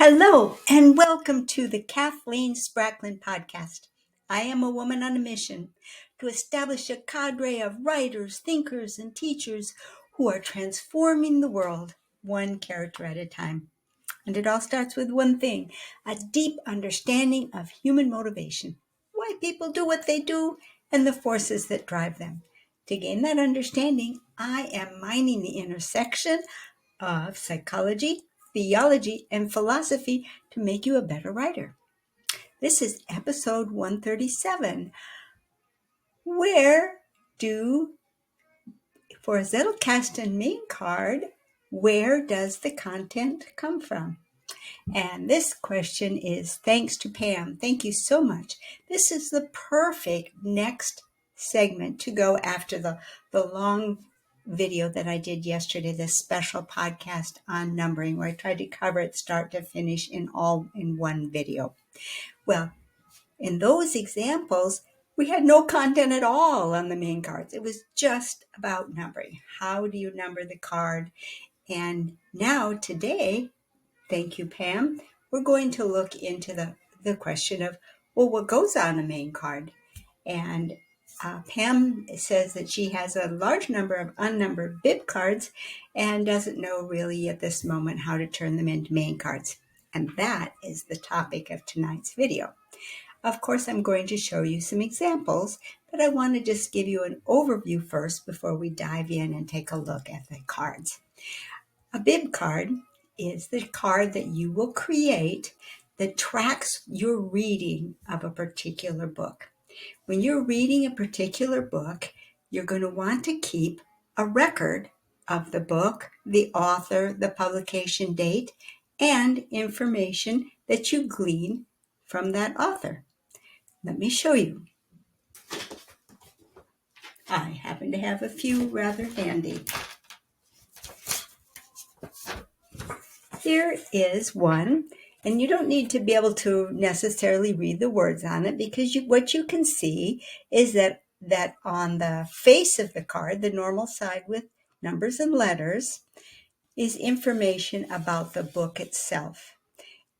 Hello, and welcome to the Kathleen Spracklin podcast. I am a woman on a mission to establish a cadre of writers, thinkers, and teachers who are transforming the world one character at a time. And it all starts with one thing: a deep understanding of human motivation, why people do what they do, and the forces that drive them. To gain that understanding, I am mining the intersection of psychology, theology, and philosophy to make you a better writer. This is episode 137. Where do, for a Zettelkasten main card, where does the content come from? And this question is thanks to Pam. Thank you so much. This is the perfect next segment to go after the long video that I did yesterday, this special podcast on numbering, where I tried to cover it start to finish in one video. Well, in those examples, we had no content at all on the main cards. It was just about numbering. How do you number the card? And now today, thank you, Pam, we're going to look into the question of, well, what goes on a main card? And Pam says that she has a large number of unnumbered bib cards and doesn't know really at this moment how to turn them into main cards. And that is the topic of tonight's video. Of course, I'm going to show you some examples, but I want to just give you an overview first before we dive in and take a look at the cards. A bib card is the card that you will create that tracks your reading of a particular book. When you're reading a particular book, you're going to want to keep a record of the book, the author, the publication date, and information that you glean from that author. Let me show you. I happen to have a few rather handy. Here is one, and you don't need to be able to necessarily read the words on it, because what you can see is that on the face of the card, the normal side with numbers and letters, is information about the book itself.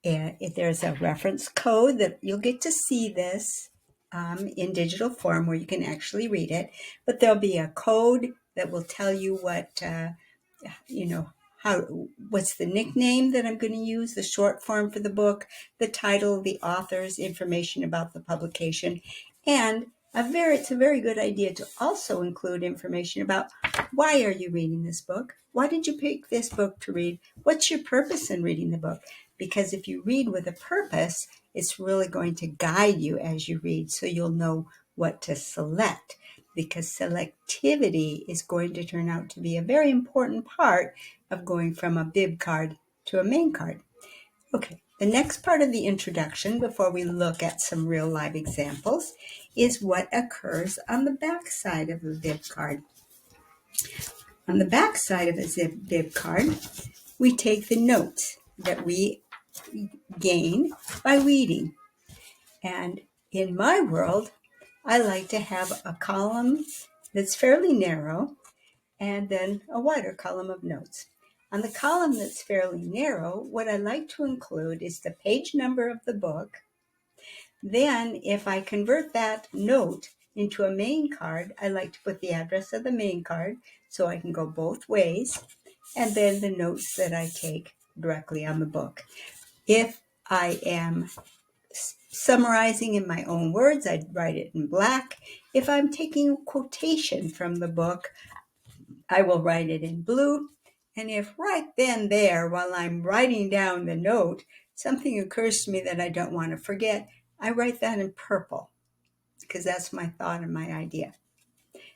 And if there's a reference code that you'll get to see this in digital form where you can actually read it, but there'll be a code that will tell you what's the nickname that I'm going to use, the short form for the book, the title, the author's information about the publication, and it's a very good idea to also include information about why are you reading this book? Why did you pick this book to read? What's your purpose in reading the book? Because if you read with a purpose, it's really going to guide you as you read, so you'll know what to select, because selectivity is going to turn out to be a very important part of going from a bib card to a main card. Okay, the next part of the introduction, before we look at some real live examples, is what occurs on the back side of a bib card. On the back side of a bib card, we take the notes that we gain by reading. And in my world, I like to have a column that's fairly narrow and then a wider column of notes. On the column that's fairly narrow, what I like to include is the page number of the book. Then if I convert that note into a main card, I like to put the address of the main card so I can go both ways, and then the notes that I take directly on the book. If I am summarizing in my own words, I'd write it in black. If I'm taking a quotation from the book, I will write it in blue. And if right then there, while I'm writing down the note, something occurs to me that I don't want to forget, I write that in purple, because that's my thought and my idea.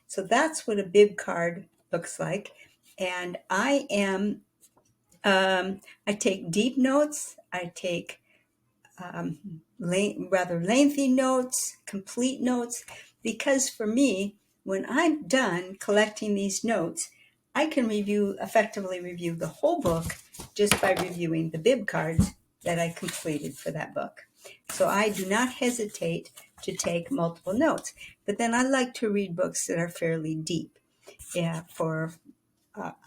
So that's what a bib card looks like. And I take deep notes. I take rather lengthy notes, complete notes, because for me, when I'm done collecting these notes, I can effectively review the whole book just by reviewing the bib cards that I completed for that book. So I do not hesitate to take multiple notes. But then I like to read books that are fairly deep. Yeah, for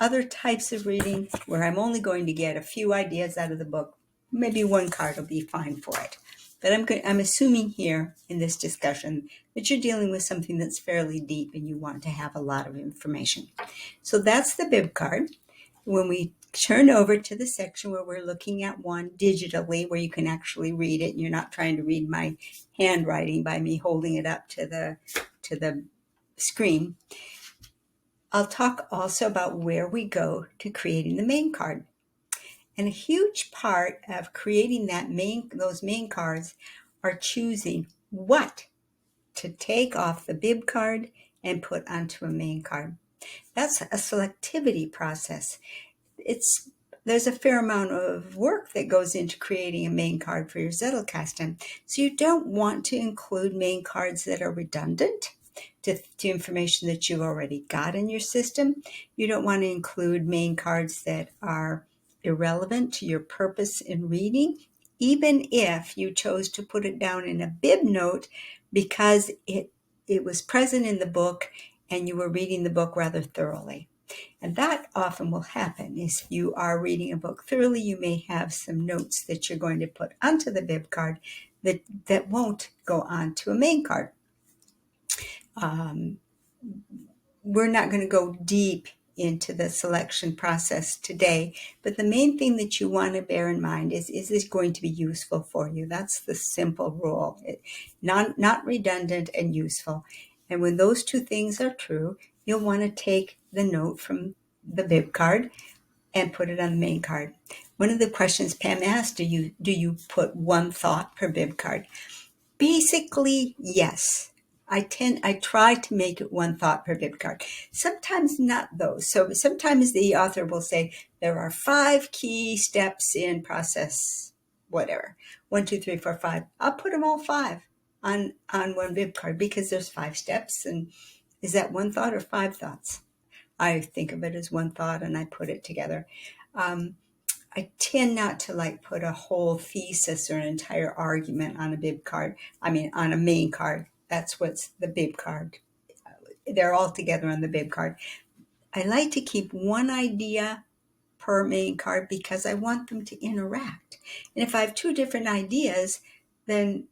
other types of reading where I'm only going to get a few ideas out of the book, maybe one card will be fine for it. But I'm assuming here in this discussion that you're dealing with something that's fairly deep and you want to have a lot of information. So that's the bib card. When we turn over to the section where we're looking at one digitally, where you can actually read it, and you're not trying to read my handwriting by me holding it up to the screen, I'll talk also about where we go to creating the main card. And a huge part of creating those main cards are choosing what to take off the bib card and put onto a main card. That's a selectivity process. There's a fair amount of work that goes into creating a main card for your Zettelkasten. So you don't want to include main cards that are redundant to information that you've already got in your system. You don't want to include main cards that are irrelevant to your purpose in reading, even if you chose to put it down in a bib note because it was present in the book and you were reading the book rather thoroughly. And that often will happen. If you are reading a book thoroughly, you may have some notes that you're going to put onto the bib card that won't go onto a main card. We're not going to go deep into the selection process today, but the main thing that you want to bear in mind is this going to be useful for you? That's the simple rule. Not redundant and useful. And when those two things are true, you'll want to take the note from the bib card and put it on the main card. One of the questions Pam asked, do you put one thought per bib card? Basically, yes. I try to make it one thought per bib card. Sometimes not though. So sometimes the author will say there are 5 key steps in process, whatever. 1, 2, 3, 4, 5. I'll put them all 5 on one bib card because there's 5 steps. And is that one thought or 5 thoughts? I think of it as one thought and I put it together. I tend not to put a whole thesis or an entire argument on a bib card. On a main card. That's what's the bib card. They're all together on the bib card. I like to keep one idea per main card because I want them to interact. And if I have 2 different ideas, then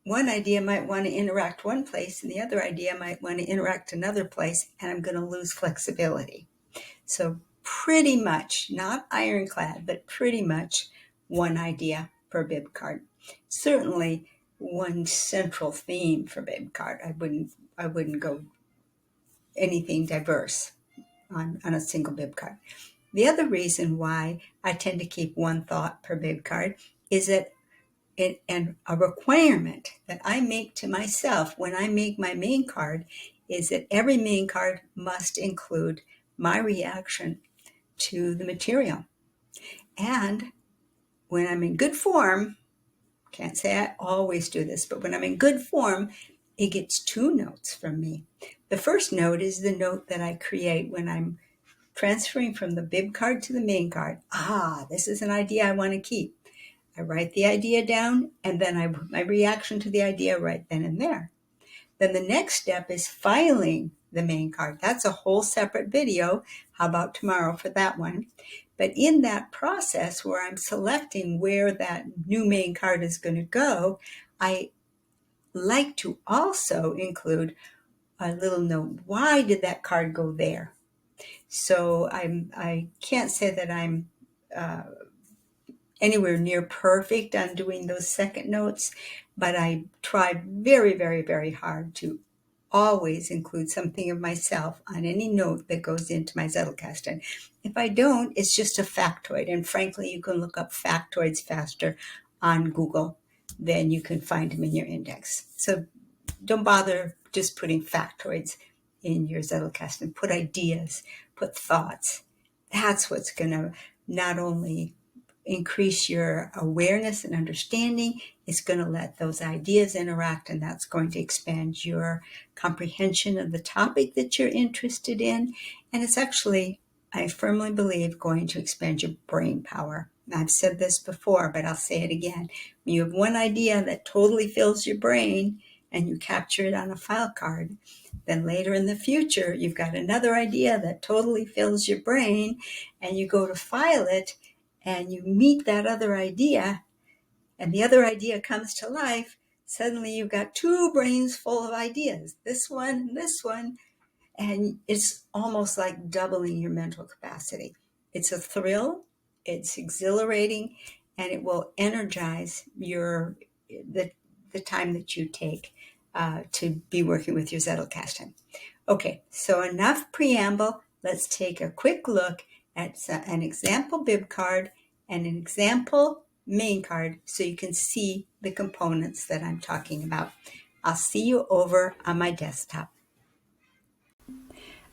one idea might want to interact one place and the other idea might want to interact another place, and I'm going to lose flexibility. So pretty much, not ironclad, but pretty much one idea per bib card. Certainly one central theme for bib card. I wouldn't go anything diverse on a single bib card. The other reason why I tend to keep one thought per bib card is that and a requirement that I make to myself when I make my main card is that every main card must include my reaction to the material. And when I'm in good form, can't say I always do this, but when I'm in good form, it gets 2 notes from me. The first note is the note that I create when I'm transferring from the bib card to the main card. This is an idea I want to keep. I write the idea down, and then my reaction to the idea right then and there. Then the next step is filing the main card. That's a whole separate video. How about tomorrow for that one? But in that process where I'm selecting where that new main card is going to go, I like to also include a little note. Why did that card go there? So I can't say that I'm anywhere near perfect on doing those second notes, but I try very, very, very hard to always include something of myself on any note that goes into my Zettelkasten. If I don't, it's just a factoid. And frankly, you can look up factoids faster on Google than you can find them in your index. So don't bother just putting factoids in your Zettelkasten. Put ideas, put thoughts. That's what's going to not only increase your awareness and understanding, it's going to let those ideas interact, and that's going to expand your comprehension of the topic that you're interested in. And it's actually, I firmly believe, going to expand your brain power. I've said this before, but I'll say it again. When you have one idea that totally fills your brain and you capture it on a file card, then later in the future, you've got another idea that totally fills your brain and you go to file it, and you meet that other idea, and the other idea comes to life, suddenly you've got two brains full of ideas, this one and this one, and it's almost like doubling your mental capacity. It's a thrill, it's exhilarating, and it will energize the time that you take to be working with your Zettelkasten. Okay, so enough preamble. Let's take a quick look at an example bib card and an example main card so you can see the components that I'm talking about. I'll see you over on my desktop.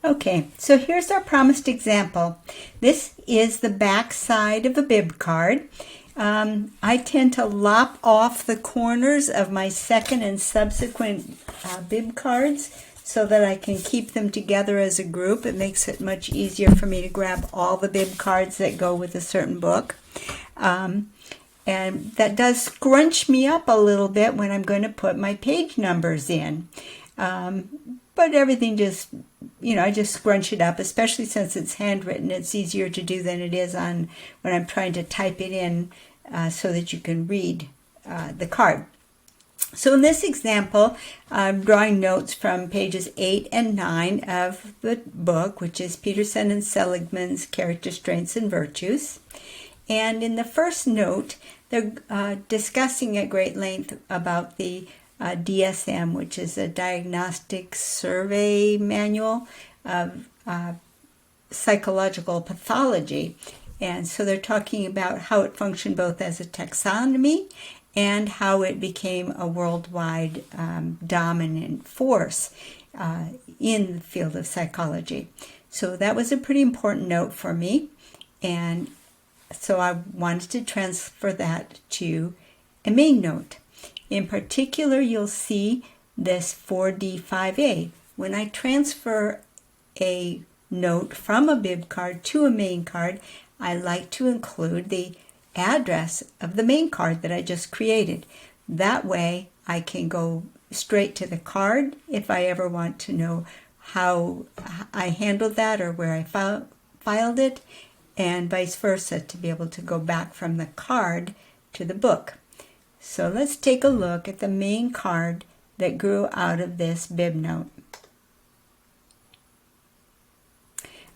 Okay, so here's our promised example. This is the back side of a bib card. I tend to lop off the corners of my second and subsequent bib cards so that I can keep them together as a group. It makes it much easier for me to grab all the bib cards that go with a certain book. And that does scrunch me up a little bit when I'm going to put my page numbers in. But everything just, I just scrunch it up, especially since it's handwritten. It's easier to do than it is when I'm trying to type it in so that you can read the card. So in this example, I'm drawing notes from pages 8 and 9 of the book, which is Peterson and Seligman's Character Strengths and Virtues. And in the first note, they're discussing at great length about the DSM, which is a diagnostic survey manual of psychological pathology. And so they're talking about how it functioned both as a taxonomy and how it became a worldwide dominant force in the field of psychology. So that was a pretty important note for me. And so I wanted to transfer that to a main note. In particular, you'll see this 4D5A. When I transfer a note from a bib card to a main card, I like to include the address of the main card that I just created. That way, I can go straight to the card if I ever want to know how I handled that or where I filed it, and vice versa, to be able to go back from the card to the book. So let's take a look at the main card that grew out of this bib note.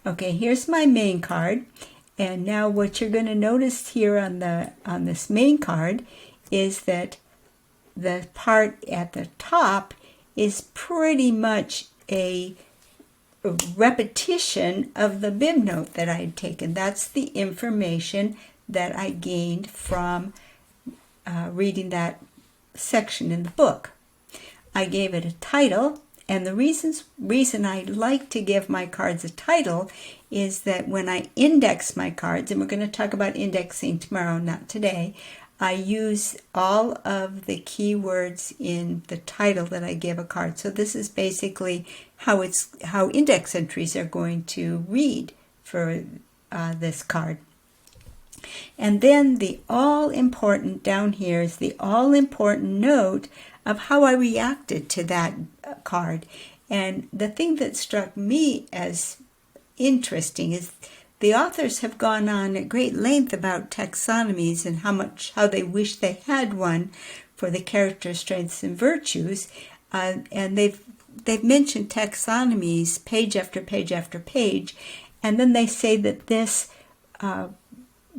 Okay, here's my main card. And now what you're going to notice here on this main card is that the part at the top is pretty much a repetition of the bib note that I had taken. That's the information that I gained from reading that section in the book. I gave it a title, and the reason I like to give my cards a title is that when I index my cards, and we're going to talk about indexing tomorrow, not today, I use all of the keywords in the title that I give a card. So this is basically how index entries are going to read for this card. And then the all-important down here is the all-important note of how I reacted to that card. And the thing that struck me as interesting is the authors have gone on at great length about taxonomies and how they wish they had one for the character strengths and virtues. And they've mentioned taxonomies page after page after page. And then they say that this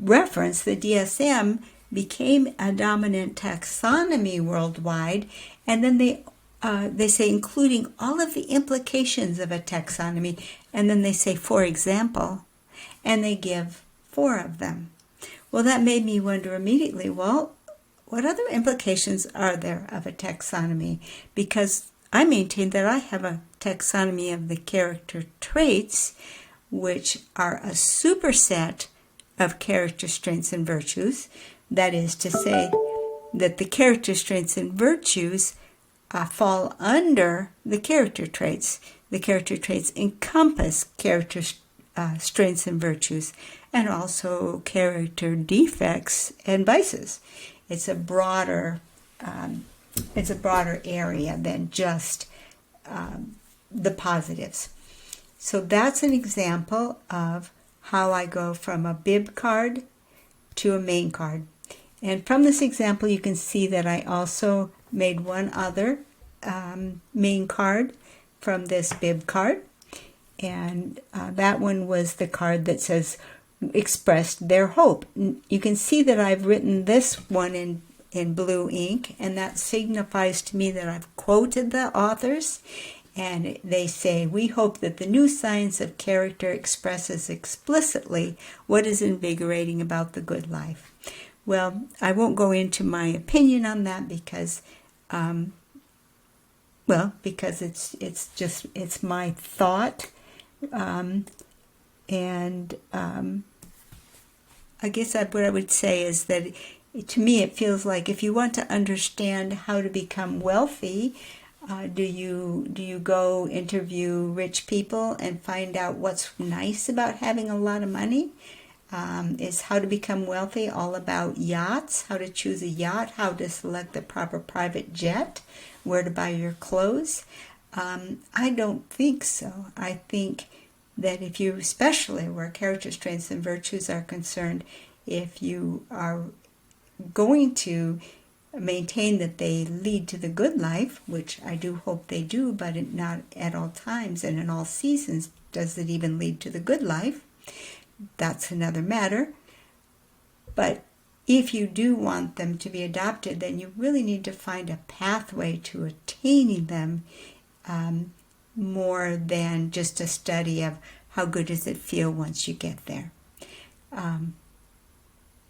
reference, the DSM, became a dominant taxonomy worldwide, and then they say including all of the implications of a taxonomy, and then they say, for example, and they give 4 of them. Well, that made me wonder immediately, well, what other implications are there of a taxonomy? Because I maintain that I have a taxonomy of the character traits, which are a superset of character strengths and virtues. That is to say that the character strengths and virtues fall under the character traits. The character traits encompass character strengths and virtues, and also character defects and vices. It's a broader area than just the positives. So that's an example of how I go from a bib card to a main card. And from this example, you can see that I also made one other main card from this bib card. And that one was the card that says expressed their hope. You can see that I've written this one in blue ink, and that signifies to me that I've quoted the authors, and they say, "We hope that the new science of character expresses explicitly what is invigorating about the good life." Well, I won't go into my opinion on that because it's my thought, I guess what I would say is that to me it feels like if you want to understand how to become wealthy, do you go interview rich people and find out what's nice about having a lot of money? Is How to Become Wealthy all about yachts, how to choose a yacht, how to select the proper private jet, where to buy your clothes? I don't think so. I think that if you, especially where character strengths and virtues are concerned, if you are going to maintain that they lead to the good life, which I do hope they do, but not at all times and in all seasons does it even lead to the good life. That's another matter. But if you do want them to be adopted, then you really need to find a pathway to attaining them, more than just a study of how good does it feel once you get there.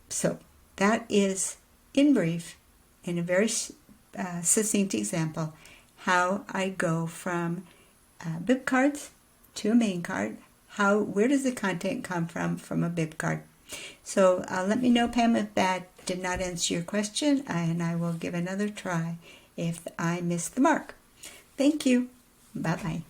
So that is, in brief, in a very succinct example, how I go from bib cards to a main card. Where does the content come from a bib card? So let me know, Pam, if that did not answer your question, and I will give another try if I missed the mark. Thank you. Bye-bye.